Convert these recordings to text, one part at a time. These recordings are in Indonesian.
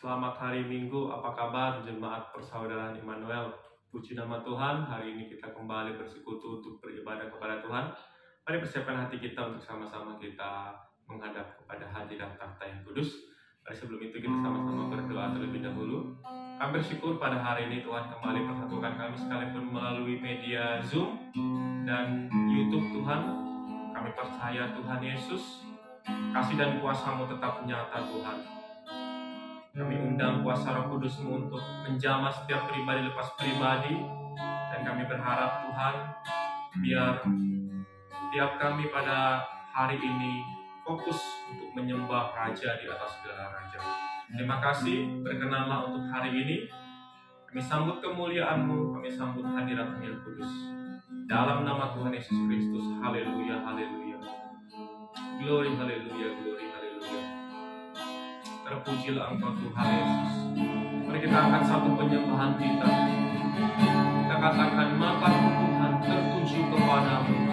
Selamat hari Minggu, apa kabar jemaat persaudaraan Immanuel? Puji nama Tuhan, hari ini kita kembali bersekutu untuk beribadah kepada Tuhan. Mari persiapkan hati kita untuk sama-sama kita menghadap kepada hadirat takhta yang kudus. Mari sebelum itu kita sama-sama berdoa terlebih dahulu. Kami bersyukur pada hari ini Tuhan kembali persatukan kami sekalipun melalui media Zoom dan YouTube Tuhan. Kami percaya Tuhan Yesus, kasih dan kuasa-Mu tetap nyata Tuhan. Kami undang kuasa Roh Kudus-Mu untuk menjamah setiap pribadi lepas pribadi. Dan kami berharap Tuhan, biar tiap kami pada hari ini fokus untuk menyembah Raja di atas segala Raja. Terima kasih, berkenanlah untuk hari ini. Kami sambut kemuliaan-Mu, kami sambut hadirat-Mu yang kudus. Dalam nama Tuhan Yesus Kristus, haleluya, haleluya. Glory, haleluya, glory, haleluya. Terpujilah Engkau Tuhan Yesus. Mari kita angkat satu penyembahan kita. Kita katakan, mataku Tuhan tertuju kepadamu.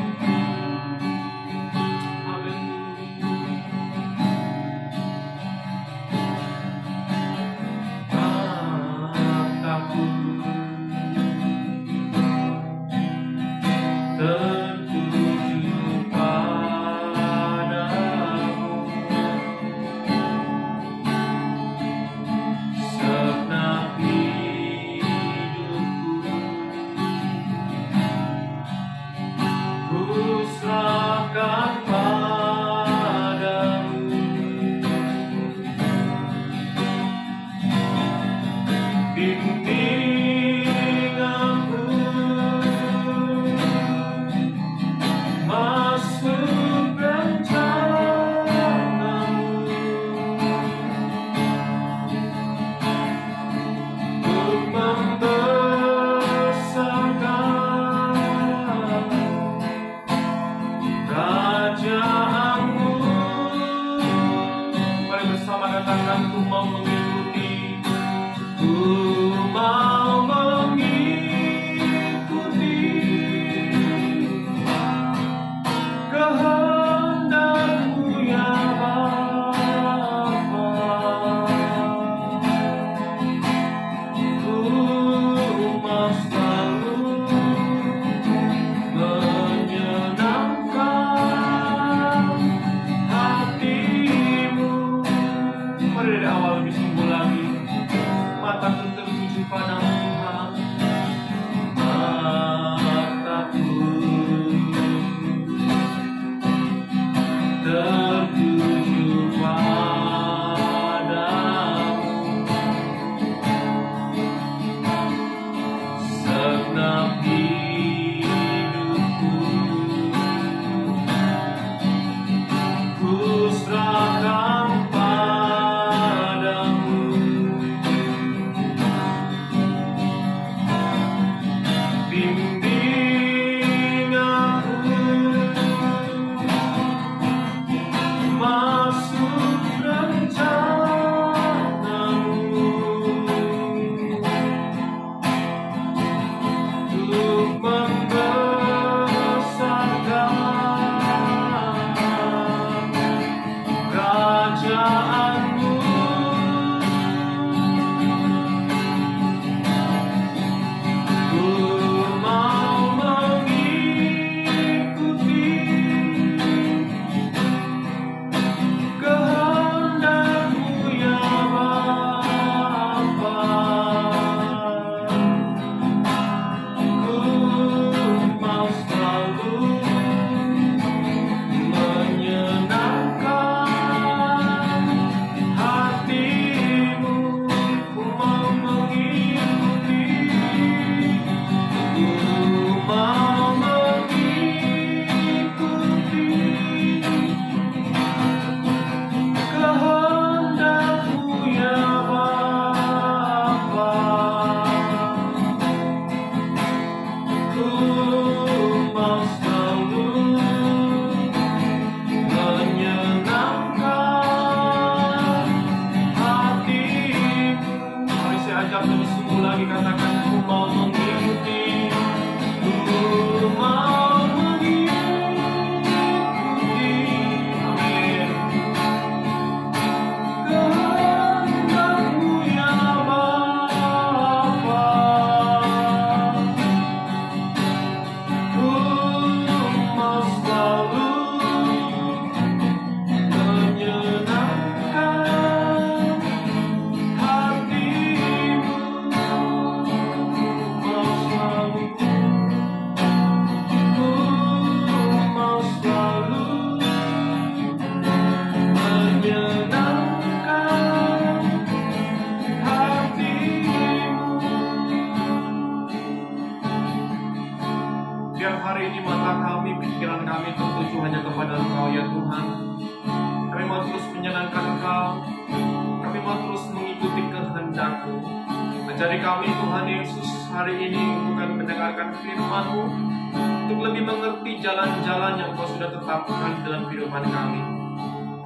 Ajari kami Tuhan Yesus hari ini untuk kami mendengarkan firman-Mu, untuk lebih mengerti jalan-jalan yang Kau sudah tetapkan dalam kehidupan kami.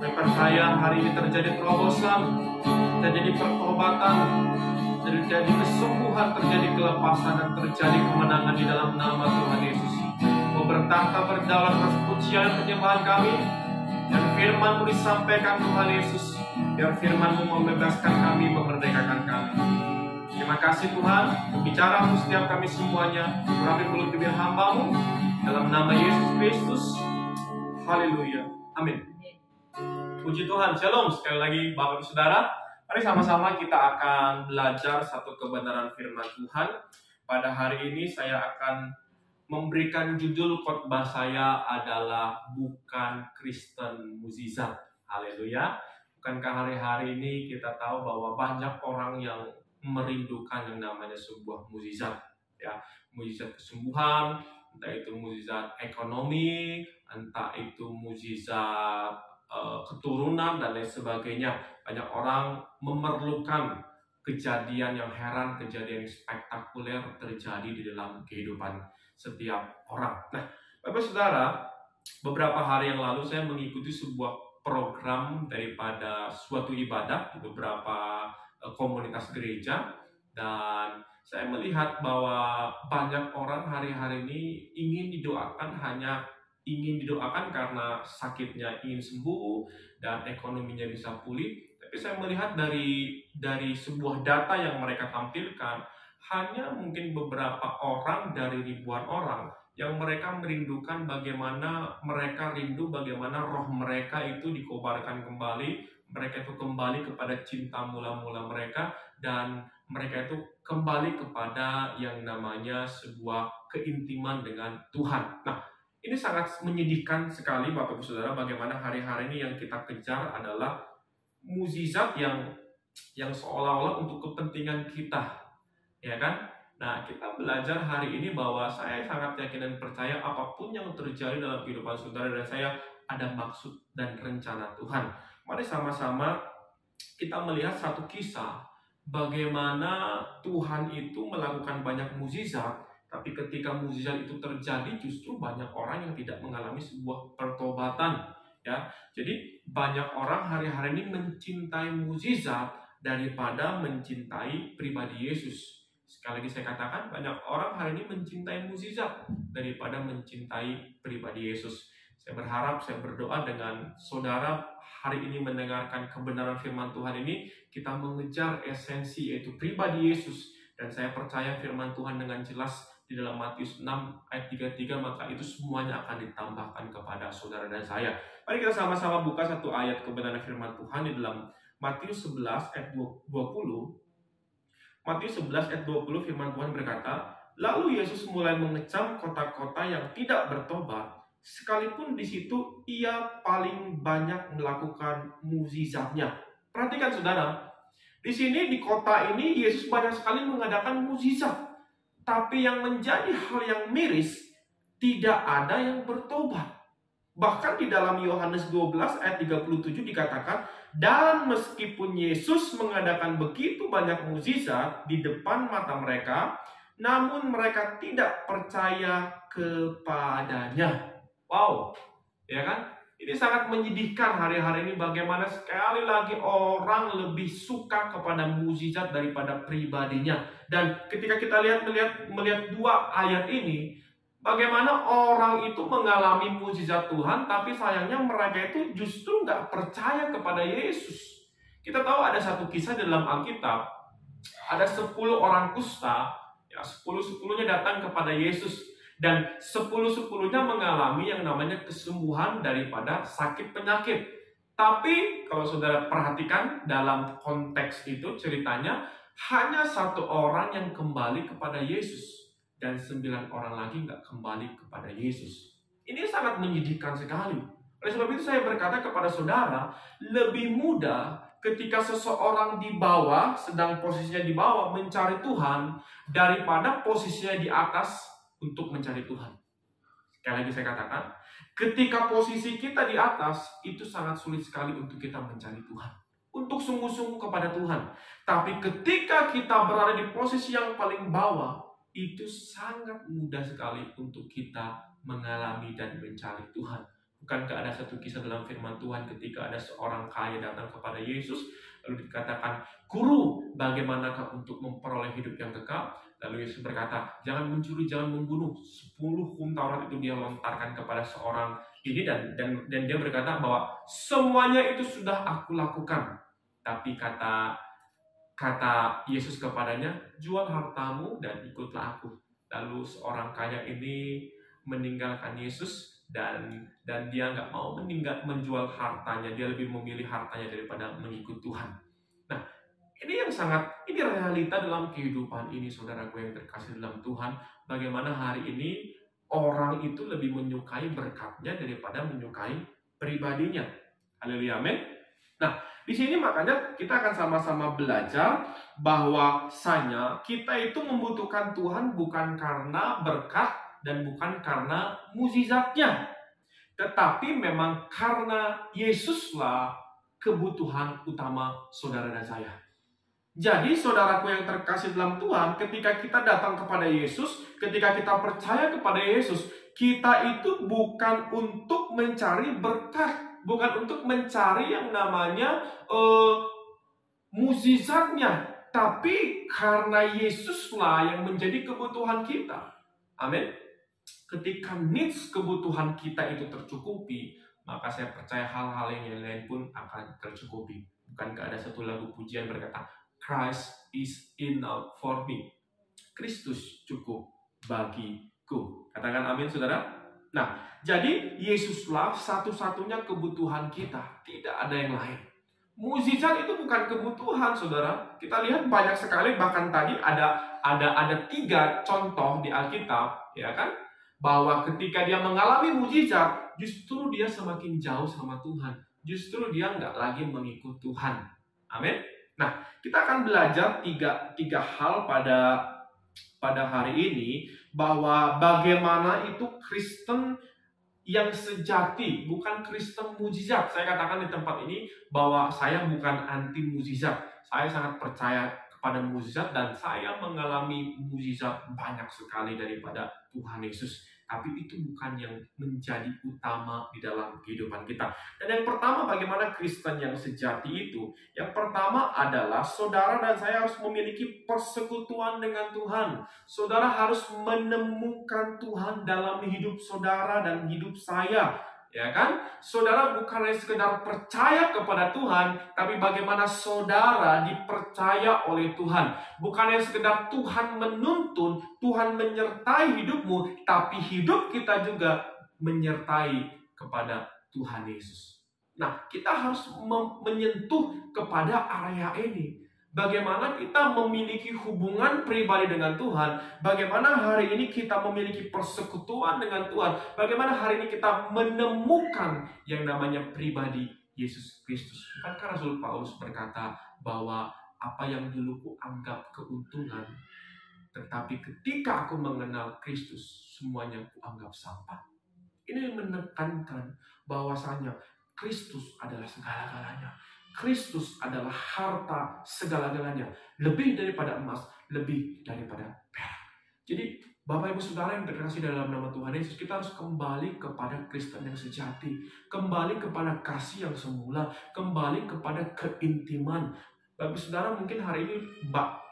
Kami percaya hari ini terjadi terobosan, terjadi pertobatan, terjadi kesembuhan, terjadi kelepasan, dan terjadi kemenangan di dalam nama Tuhan Yesus. Kau bertahta berdaulat atas pujian dan penyembahan kami, dan firman-Mu disampaikan Tuhan Yesus, biar firman-Mu membebaskan kami, memerdekakan kami. Terima kasih Tuhan, bicara untuk setiap kami semuanya, urapi mulut bibir hamba-Mu, dalam nama Yesus Kristus. Haleluya. Amin. Puji Tuhan. Shalom. Sekali lagi Bapak Ibu Saudara, mari sama-sama kita akan belajar satu kebenaran firman Tuhan. Pada hari ini saya akan memberikan judul khotbah saya adalah Bukan Kristen Mukjizat. Haleluya. Bukankah hari-hari ini kita tahu bahwa banyak orang yang merindukan yang namanya sebuah mukjizat, ya, mukjizat kesembuhan, entah itu mukjizat ekonomi, entah itu mukjizat keturunan dan lain sebagainya. Banyak orang memerlukan kejadian yang heran, kejadian yang spektakuler terjadi di dalam kehidupan setiap orang. Nah, Bapak Saudara, beberapa hari yang lalu saya mengikuti sebuah program daripada suatu ibadah di beberapa komunitas gereja, dan saya melihat bahwa banyak orang hari-hari ini ingin didoakan karena sakitnya ingin sembuh dan ekonominya bisa pulih. Tapi saya melihat dari sebuah data yang mereka tampilkan, hanya mungkin beberapa orang dari ribuan orang yang mereka merindukan bagaimana roh mereka itu dikobarkan kembali, mereka itu kembali kepada cinta mula-mula mereka, dan mereka itu kembali kepada yang namanya sebuah keintiman dengan Tuhan. Nah, ini sangat menyedihkan sekali Bapak Ibu Saudara, bagaimana hari-hari ini yang kita kejar adalah mukjizat yang seolah-olah untuk kepentingan kita, ya kan? Nah, kita belajar hari ini bahwa saya sangat yakin dan percaya apapun yang terjadi dalam kehidupan saudara dan saya ada maksud dan rencana Tuhan. Mari sama-sama kita melihat satu kisah bagaimana Tuhan itu melakukan banyak mukjizat. Tapi ketika mukjizat itu terjadi, justru banyak orang yang tidak mengalami sebuah pertobatan, ya. Jadi banyak orang hari-hari ini mencintai mukjizat daripada mencintai pribadi Yesus. Sekali lagi saya katakan, banyak orang hari ini mencintai mukjizat daripada mencintai pribadi Yesus. Saya berharap, saya berdoa dengan saudara hari ini mendengarkan kebenaran firman Tuhan ini, kita mengejar esensi yaitu pribadi Yesus. Dan saya percaya firman Tuhan dengan jelas di dalam Matius 6 ayat 33, maka itu semuanya akan ditambahkan kepada saudara dan saya. Mari kita sama-sama buka satu ayat kebenaran firman Tuhan di dalam Matius 11 ayat 20. Matius 11 ayat 20 firman Tuhan berkata, lalu Yesus mulai mengecam kota-kota yang tidak bertobat, sekalipun di situ ia paling banyak melakukan mukjizatnya. Perhatikan saudara, di sini di kota ini Yesus banyak sekali mengadakan mukjizat. Tapi yang menjadi hal yang miris, tidak ada yang bertobat. Bahkan di dalam Yohanes 12 ayat 37 dikatakan, dan meskipun Yesus mengadakan begitu banyak mukjizat di depan mata mereka, namun mereka tidak percaya kepadanya. Wow, ya kan? Ini sangat menyedihkan hari-hari ini bagaimana sekali lagi orang lebih suka kepada mukjizat daripada pribadinya. Dan ketika kita melihat dua ayat ini, bagaimana orang itu mengalami mukjizat Tuhan, tapi sayangnya mereka itu justru nggak percaya kepada Yesus. Kita tahu ada satu kisah dalam Alkitab, ada 10 orang kusta, ya 10-10-nya datang kepada Yesus. Dan 10-10-nya mengalami yang namanya kesembuhan daripada sakit penyakit. Tapi kalau saudara perhatikan dalam konteks itu ceritanya, hanya 1 orang yang kembali kepada Yesus. Dan 9 orang lagi nggak kembali kepada Yesus. Ini sangat menyedihkan sekali. Oleh sebab itu saya berkata kepada saudara, lebih mudah ketika seseorang di bawah, sedang posisinya di bawah mencari Tuhan, daripada posisinya di atas untuk mencari Tuhan. Sekali lagi saya katakan, ketika posisi kita di atas, itu sangat sulit sekali untuk kita mencari Tuhan. untuk sungguh-sungguh kepada Tuhan. Tapi ketika kita berada di posisi yang paling bawah, itu sangat mudah sekali untuk kita mengalami dan mencari Tuhan. Bukankah ada satu kisah dalam firman Tuhan ketika ada seorang kaya datang kepada Yesus, lalu dikatakan, "Guru, bagaimanakah untuk memperoleh hidup yang kekal?" Lalu Yesus berkata, "Jangan mencuri, jangan membunuh." 10 hukum Taurat itu dia lontarkan kepada seorang ini dan dia berkata bahwa semuanya itu sudah aku lakukan. Tapi kata Yesus kepadanya, "Jual hartamu dan ikutlah aku." Lalu seorang kaya ini meninggalkan Yesus dan dia nggak mau menjual hartanya. Dia lebih memilih hartanya daripada mengikut Tuhan. Nah, ini realita dalam kehidupan ini, saudaraku yang terkasih dalam Tuhan. Bagaimana hari ini orang itu lebih menyukai berkatnya daripada menyukai pribadinya. Haleluya, amin. Nah, di sini makanya kita akan sama-sama belajar bahwasanya kita itu membutuhkan Tuhan bukan karena berkat dan bukan karena mukjizatnya, tetapi memang karena Yesuslah kebutuhan utama saudara dan saya. Jadi saudaraku yang terkasih dalam Tuhan, ketika kita datang kepada Yesus, ketika kita percaya kepada Yesus, kita itu bukan untuk mencari berkat, bukan untuk mencari yang namanya mukjizatnya, tapi karena Yesuslah yang menjadi kebutuhan kita. Amin. Ketika needs kebutuhan kita itu tercukupi, maka saya percaya hal-hal yang lain pun akan tercukupi. Bukankah ada satu lagu pujian berkata, "Christ is enough for me." Kristus cukup bagiku. Katakan amin, saudara. Nah, jadi Yesuslah satu-satunya kebutuhan kita. Tidak ada yang lain. Mukjizat itu bukan kebutuhan, saudara. Kita lihat banyak sekali, bahkan tadi ada 3 contoh di Alkitab, ya kan? Bahwa ketika dia mengalami mukjizat, justru dia semakin jauh sama Tuhan. Justru dia nggak lagi mengikut Tuhan. Amin. Nah, kita akan belajar tiga hal pada hari ini, bahwa bagaimana itu Kristen yang sejati, bukan Kristen mukjizat. Saya katakan di tempat ini bahwa saya bukan anti mukjizat. Saya sangat percaya kepada mukjizat dan saya mengalami mukjizat banyak sekali daripada Tuhan Yesus. Tapi itu bukan yang menjadi utama di dalam kehidupan kita. Dan yang pertama, bagaimana Kristen yang sejati itu? Yang pertama adalah saudara dan saya harus memiliki persekutuan dengan Tuhan. Saudara harus menemukan Tuhan dalam hidup saudara dan hidup saya. Ya kan? Saudara bukan hanya sekedar percaya kepada Tuhan, tapi bagaimana saudara dipercaya oleh Tuhan. Bukan hanya sekedar Tuhan menuntun, Tuhan menyertai hidupmu, tapi hidup kita juga menyertai kepada Tuhan Yesus. Nah, kita harus menyentuh kepada area ini. Bagaimana kita memiliki hubungan pribadi dengan Tuhan, bagaimana hari ini kita memiliki persekutuan dengan Tuhan, bagaimana hari ini kita menemukan yang namanya pribadi Yesus Kristus. Bukankah Rasul Paulus berkata bahwa apa yang dulu ku anggap keuntungan, tetapi ketika aku mengenal Kristus, semuanya ku anggap sampah. Ini menekankan bahwasanya Kristus adalah segala-galanya. Kristus adalah harta segala-galanya. Lebih daripada emas, lebih daripada perak. Jadi, Bapak Ibu Saudara yang terkasih dalam nama Tuhan Yesus, kita harus kembali kepada Kristen yang sejati. Kembali kepada kasih yang semula. Kembali kepada keintiman. Bapak Ibu Saudara mungkin hari ini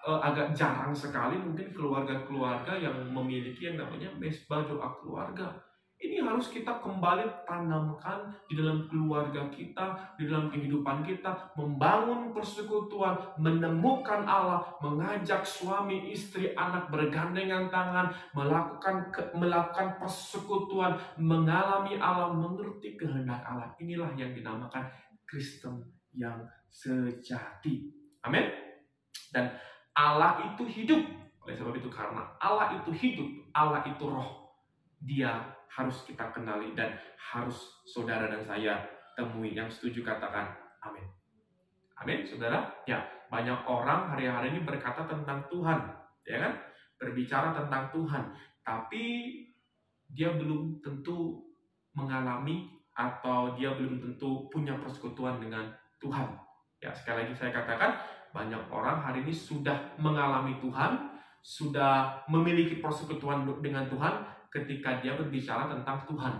agak jarang sekali mungkin keluarga-keluarga yang memiliki yang namanya mesbah doa keluarga. Ini harus kita kembali tanamkan di dalam keluarga kita, di dalam kehidupan kita, membangun persekutuan, menemukan Allah, mengajak suami, istri, anak bergandengan tangan, melakukan persekutuan, mengalami Allah, mengerti kehendak Allah. Inilah yang dinamakan Kristen yang sejati. Amin. Dan Allah itu hidup. Oleh sebab itu, karena Allah itu hidup, Allah itu roh, Dia harus kita kenali dan harus saudara dan saya temui. Yang setuju katakan amin. Amin, saudara. Ya, banyak orang hari-hari ini berkata tentang Tuhan, ya kan? Berbicara tentang Tuhan, tapi dia belum tentu mengalami atau dia belum tentu punya persekutuan dengan Tuhan. Ya, sekali lagi saya katakan, banyak orang hari ini sudah mengalami Tuhan, sudah memiliki persekutuan dengan Tuhan ketika dia berbicara tentang Tuhan.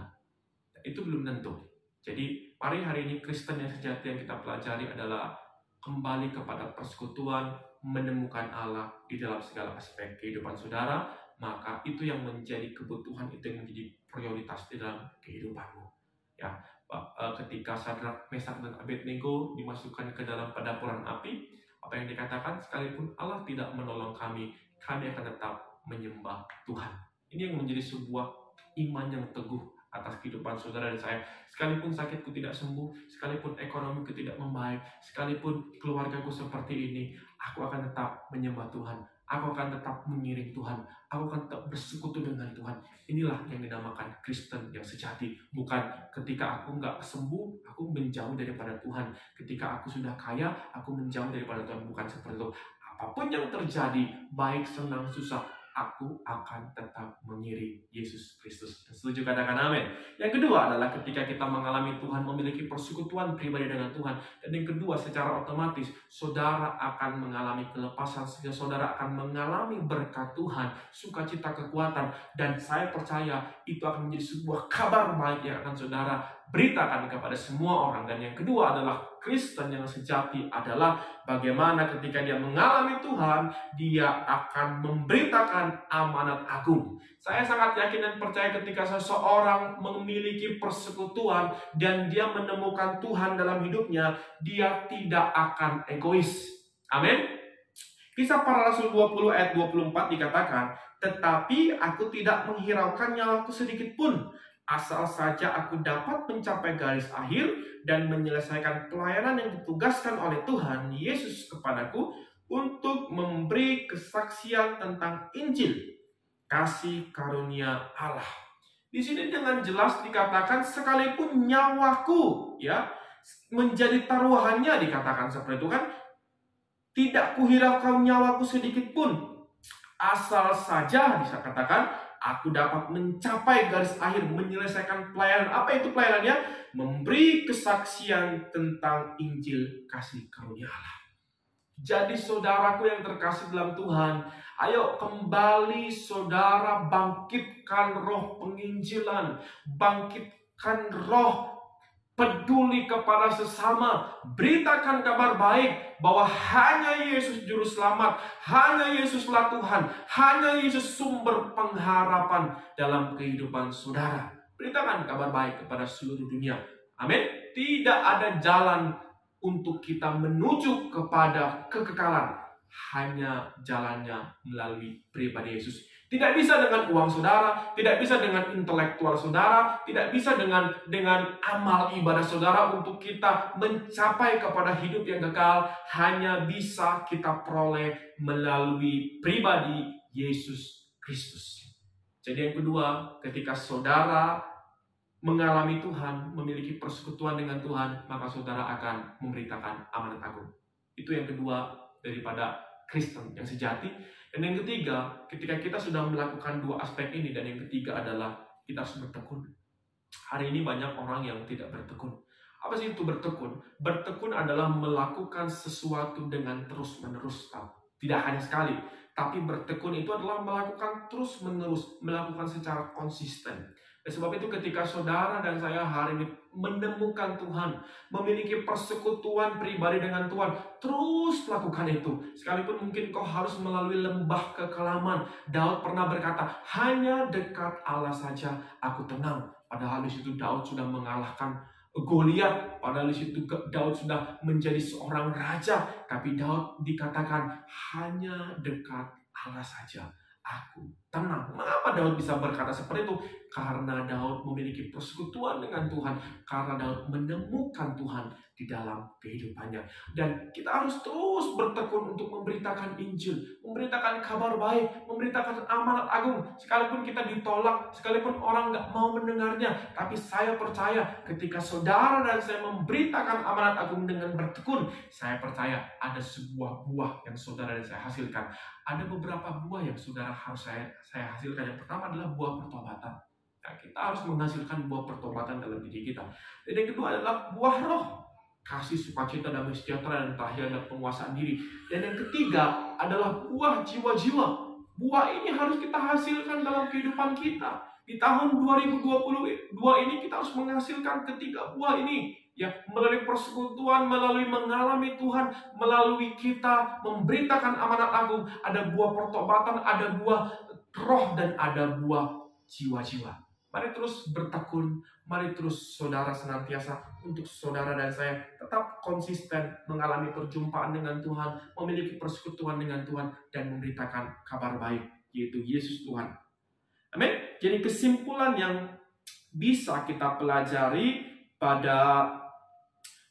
Itu belum tentu. Jadi, mari hari ini Kristen yang sejati yang kita pelajari adalah kembali kepada persekutuan, menemukan Allah di dalam segala aspek kehidupan saudara, maka itu yang menjadi kebutuhan, itu yang menjadi prioritas di dalam kehidupanmu. Ya, ketika Sadrak, Mesak, dan Abednego dimasukkan ke dalam pedapuran api, apa yang dikatakan, sekalipun Allah tidak menolong kami akan tetap menyembah Tuhan. Ini yang menjadi sebuah iman yang teguh atas kehidupan saudara dan saya. Sekalipun sakitku tidak sembuh, sekalipun ekonomiku tidak membaik, sekalipun keluargaku seperti ini, aku akan tetap menyembah Tuhan. Aku akan tetap mengiring Tuhan. Aku akan tetap bersekutu dengan Tuhan. Inilah yang dinamakan Kristen yang sejati. Bukan ketika aku nggak sembuh, aku menjauh daripada Tuhan. Ketika aku sudah kaya, aku menjauh daripada Tuhan. Bukan seperti itu. Apapun yang terjadi, baik senang susah, aku akan tetap mengiring Yesus Kristus. Setuju, katakan amin. Yang kedua adalah ketika kita mengalami Tuhan, memiliki persekutuan pribadi dengan Tuhan. Dan yang kedua, secara otomatis saudara akan mengalami kelepasan, sehingga saudara akan mengalami berkat Tuhan, sukacita, kekuatan. Dan saya percaya itu akan menjadi sebuah kabar baik yang akan saudara beritakan kepada semua orang. Dan yang kedua adalah Kristen yang sejati adalah bagaimana ketika dia mengalami Tuhan, dia akan memberitakan amanat agung. Saya sangat yakin dan percaya ketika seseorang memiliki persekutuan dan dia menemukan Tuhan dalam hidupnya, dia tidak akan egois. Amin. Kisah Para Rasul 20 ayat 24 dikatakan, tetapi aku tidak menghiraukan nyawaku sedikit pun, asal saja aku dapat mencapai garis akhir dan menyelesaikan pelayanan yang ditugaskan oleh Tuhan Yesus kepadaku untuk memberi kesaksian tentang Injil, kasih karunia Allah. Di sini dengan jelas dikatakan sekalipun nyawaku ya menjadi taruhannya, dikatakan seperti itu kan. Tidak kuhiraukan nyawaku sedikit pun, asal saja bisa katakan aku dapat mencapai garis akhir, menyelesaikan pelayanan. Apa itu pelayanannya? Memberi kesaksian tentang Injil kasih karunia Allah. Jadi saudaraku yang terkasih dalam Tuhan, ayo kembali saudara bangkitkan roh penginjilan, bangkitkan roh peduli kepada sesama, beritakan kabar baik bahwa hanya Yesus juru selamat, hanya Yesuslah Tuhan, hanya Yesus sumber pengharapan dalam kehidupan saudara. Beritakan kabar baik kepada seluruh dunia. Amin. Tidak ada jalan untuk kita menuju kepada kekekalan, hanya jalannya melalui pribadi Yesus. Tidak bisa dengan uang saudara, tidak bisa dengan intelektual saudara, tidak bisa dengan amal ibadah saudara untuk kita mencapai kepada hidup yang kekal. Hanya bisa kita peroleh melalui pribadi Yesus Kristus. Jadi yang kedua, ketika saudara mengalami Tuhan, memiliki persekutuan dengan Tuhan, maka saudara akan memberitakan amanat agung. Itu yang kedua daripada Kristen yang sejati. Dan yang ketiga, ketika kita sudah melakukan dua aspek ini, dan yang ketiga adalah kita harus bertekun. Hari ini banyak orang yang tidak bertekun. Apa sih itu bertekun? Bertekun adalah melakukan sesuatu dengan terus-menerus. Tidak hanya sekali, tapi bertekun itu adalah melakukan terus-menerus, melakukan secara konsisten. Dan sebab itu ketika saudara dan saya hari ini menemukan Tuhan, memiliki persekutuan pribadi dengan Tuhan, terus lakukan itu. Sekalipun mungkin kau harus melalui lembah kekelaman. Daud pernah berkata, hanya dekat Allah saja aku tenang. Padahal di situ Daud sudah mengalahkan Goliat. Padahal di situ Daud sudah menjadi seorang raja. Tapi Daud dikatakan, hanya dekat Allah saja aku tenang. Mengapa Daud bisa berkata seperti itu? Karena Daud memiliki persekutuan dengan Tuhan. Karena Daud menemukan Tuhan di dalam kehidupannya. Dan kita harus terus bertekun untuk memberitakan Injil, memberitakan kabar baik, memberitakan amanat agung. Sekalipun kita ditolak, sekalipun orang nggak mau mendengarnya, tapi saya percaya ketika saudara dan saya memberitakan amanat agung dengan bertekun, saya percaya ada sebuah buah yang saudara dan saya hasilkan. Ada beberapa buah yang saudara harus saya hasilkan. Yang pertama adalah buah pertobatan. Nah, kita harus menghasilkan buah pertobatan dalam diri kita. Dan yang kedua adalah buah roh. kasih, sukacita, damai sejahtera, dan terakhir adalah penguasaan diri. Dan yang ketiga adalah buah jiwa-jiwa. Buah ini harus kita hasilkan dalam kehidupan kita. Di tahun 2022 ini kita harus menghasilkan ketiga buah ini. Ya, melalui persekutuan, melalui mengalami Tuhan, melalui kita memberitakan amanat agung, ada buah pertobatan, ada buah roh, dan ada buah jiwa-jiwa. Mari terus bertekun, mari terus saudara senantiasa untuk saudara dan saya tetap konsisten mengalami perjumpaan dengan Tuhan, memiliki persekutuan dengan Tuhan, dan memberitakan kabar baik, yaitu Yesus Tuhan. Amin. Jadi kesimpulan yang bisa kita pelajari pada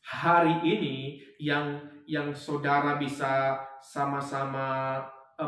hari ini, yang saudara bisa sama-sama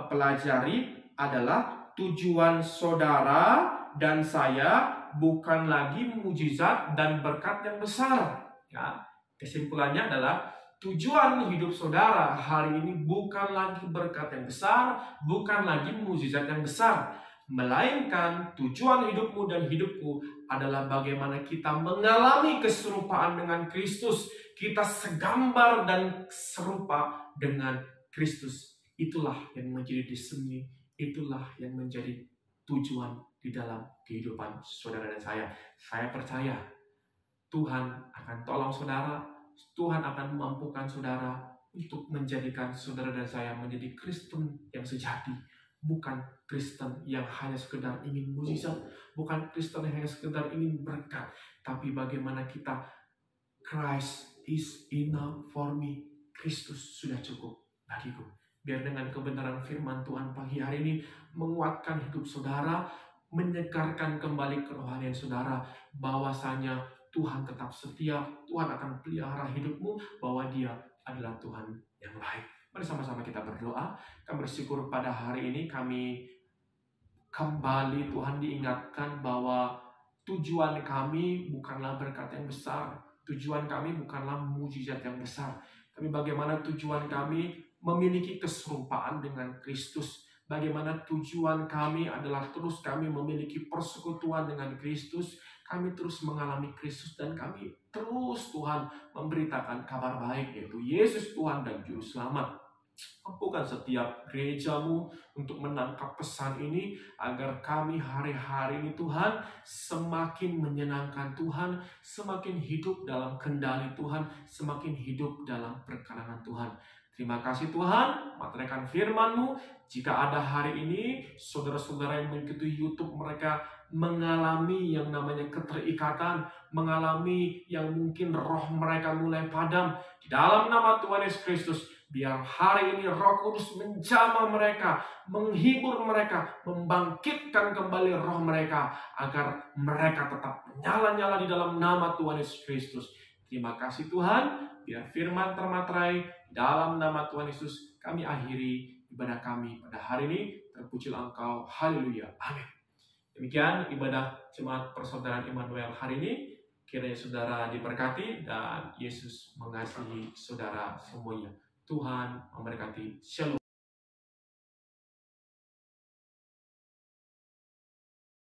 pelajari adalah tujuan saudara dan saya bukan lagi mujizat dan berkat yang besar. Ya, kesimpulannya adalah tujuan hidup saudara hari ini bukan lagi berkat yang besar, bukan lagi mujizat yang besar, melainkan tujuan hidupmu dan hidupku adalah bagaimana kita mengalami keserupaan dengan Kristus. Kita segambar dan serupa dengan Kristus. Itulah yang menjadi diseni, itulah yang menjadi tujuan di dalam kehidupan saudara dan saya. Saya percaya Tuhan akan tolong saudara, Tuhan akan memampukan saudara untuk menjadikan saudara dan saya menjadi Kristen yang sejati. Bukan Kristen yang hanya sekedar ingin mujizat, bukan Kristen yang hanya sekedar ingin berkat, tapi bagaimana kita, Christ is enough for me. Kristus sudah cukup bagiku. Biar dengan kebenaran firman Tuhan pagi hari ini menguatkan hidup saudara, menyegarkan kembali kerohanian saudara, bahwasanya Tuhan tetap setia, Tuhan akan pelihara hidupmu, bahwa Dia adalah Tuhan yang baik. Mari sama-sama kita berdoa. Kami bersyukur pada hari ini kami kembali Tuhan diingatkan bahwa tujuan kami bukanlah berkat yang besar, tujuan kami bukanlah mujizat yang besar, tapi bagaimana tujuan kami memiliki keserupaan dengan Kristus. Bagaimana tujuan kami adalah terus kami memiliki persekutuan dengan Kristus. Kami terus mengalami Kristus dan kami terus Tuhan memberitakan kabar baik, yaitu Yesus Tuhan dan Juru Selamat. Mampukan setiap gerejamu untuk menangkap pesan ini, agar kami hari-hari ini Tuhan semakin menyenangkan Tuhan, semakin hidup dalam kendali Tuhan, semakin hidup dalam perkenan Tuhan. Terima kasih Tuhan, materaikan firman-Mu. Jika ada hari ini saudara-saudara yang mengikuti YouTube, mereka mengalami yang namanya keterikatan, mengalami yang mungkin roh mereka mulai padam, di dalam nama Tuhan Yesus Kristus, biar hari ini Roh Kudus menjamah mereka, menghibur mereka, membangkitkan kembali roh mereka, agar mereka tetap menyala-nyala di dalam nama Tuhan Yesus Kristus. Terima kasih Tuhan, biar firman termaterai. Dalam nama Tuhan Yesus kami akhiri ibadah kami pada hari ini. Terpujilah Engkau, haleluya, amin. Demikian ibadah jemaat persaudaraan Immanuel hari ini. Kiranya saudara diberkati dan Yesus mengasihi saudara semuanya. Tuhan memberkati. Shalom.